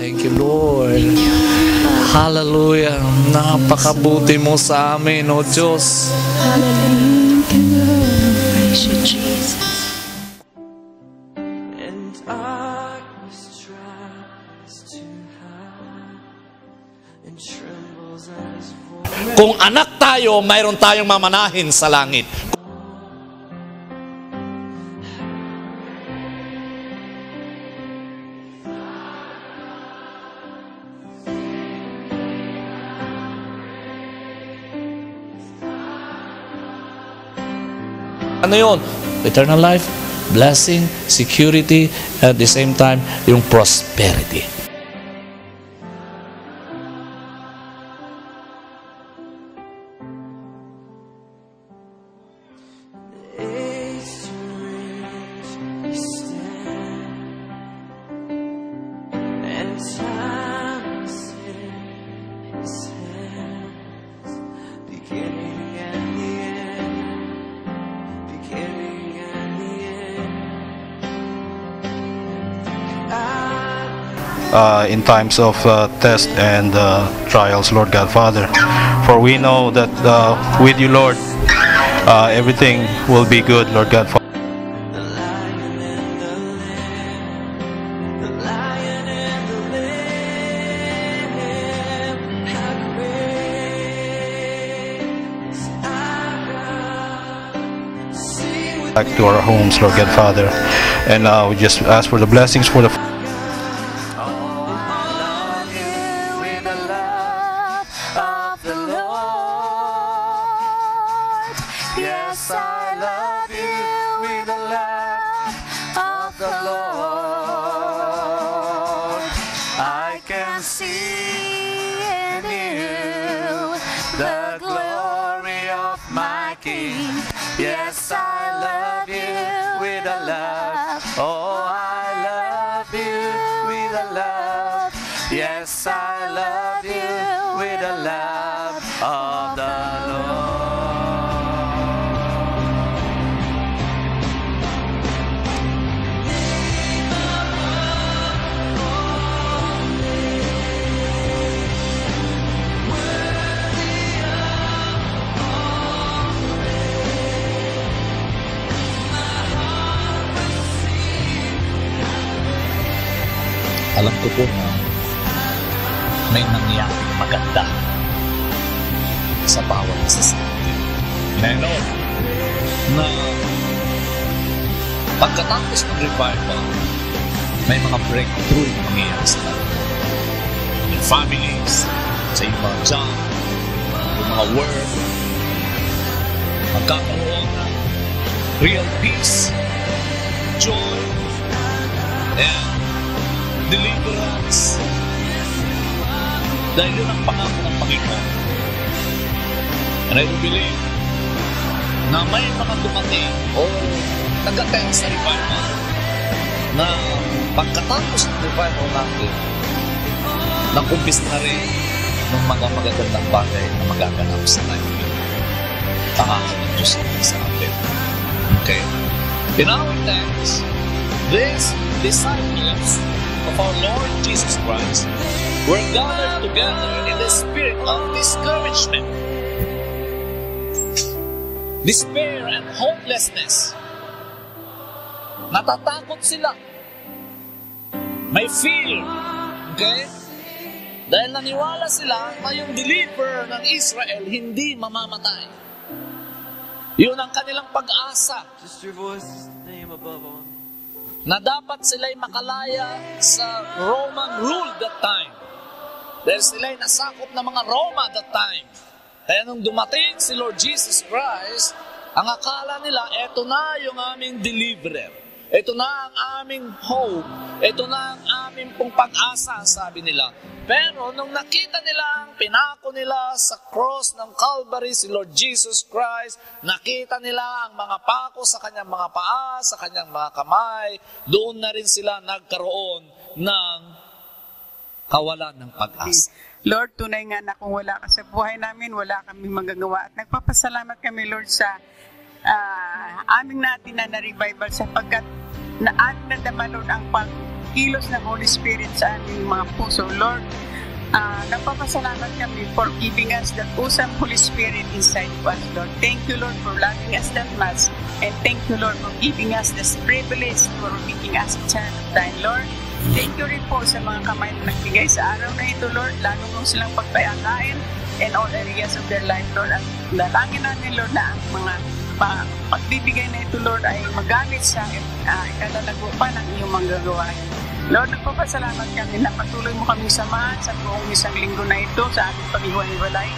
Thank you, Lord. Hallelujah. Napakabuti mo sa amin, O Diyos. Thank you, Lord. Praise you, Jesus. Kung anak tayo, mayroon tayong mamanahin sa langit. Ano yun? Eternal life, blessing, security, at the same time, yung prosperity. In times of test and trials, Lord God Father. For we know that with you, Lord, everything will be good, Lord God Father. Back to our homes, Lord God Father. And we just ask for the blessings for the Yes, I love you with the love of the Lord. I can see in you the glory of my King. Yes, I love you with the love. Oh, I love you with the love. Yes, I love you with the love of the Lord. Alam ko po na may nangyaring maganda sa bawat isa sa atin. And I know na pagkatapos ng revival, may mga breakthrough na mangyayari sa atin. Yung families, sa yung mga job, yung mga work, magkakaroon ng real peace, joy, and deliverance. Dahil yun ang pangako ng Panginoon. And I do believe na may mga dumating o nag-attend sa revival na pagkatapos ng revival natin, nakumpis na rin ng mga magagandang bagay na magaganap sa life. Pangako ng Diyos sa atin. Okay? In our times, these disciples of our Lord Jesus Christ were gathered together in the spirit of discouragement, despair, and hopelessness. Natatakot sila. May fear. Okay? Dahil naniwala sila na yung deliverer ng Israel hindi mamamatay. Yun ang kanilang pag-asa. Just your voice is the name above all. Na dapat sila'y makalaya sa Roman rule that time. Dahil sila'y nasakop ng mga Roma that time. Kaya nung dumating si Lord Jesus Christ, ang akala nila, eto na yung aming deliverer. Ito na ang aming hope. Ito na ang aming pong pag-asa, sabi nila. Pero nung nakita nila ang pinako nila sa cross ng Calvary, si Lord Jesus Christ, nakita nila ang mga pako sa kanyang mga paa, sa kanyang mga kamay, doon na rin sila nagkaroon ng kawalan ng pag-asa. Lord, tunay nga na kung wala ka sa buhay namin, wala kami magagawa. At nagpapasalamat kami, Lord, sa aming natin na revival sapagkat na aming nadama, Lord, ang pagkilos ng Holy Spirit sa aming mga puso. Lord, napapasalamat kami for giving us that awesome Holy Spirit inside of us, Lord. Thank you, Lord, for loving us that much. And thank you, Lord, for giving us this privilege for making us a child of thine, Lord. Thank you rin po sa mga kamay na nagbigay sa araw na ito, Lord. Lalo mo silang pagpayagain in all areas of their life, Lord. At dalangin namin, Lord, na ang mga pagbibigay na ito, Lord, ay magamit sa ikalalago pa ng iyong manggagawa. Lord, nagpapasalamat kami na patuloy mo kaming samahan sa buong isang linggo na ito sa ating paghiwalay.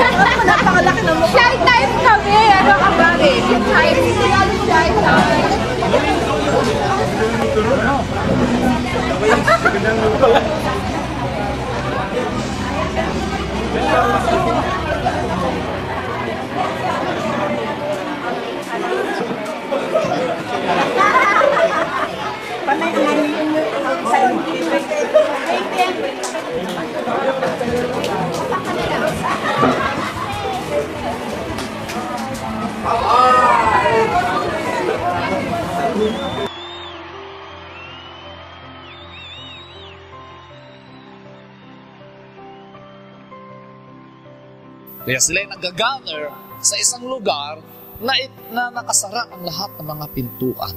Napakalaki na mo. Shy time kami. Ano ka ba? Shy time. Kaya sila'y nag-gather sa isang lugar na nakasara ang lahat ng mga pintuan.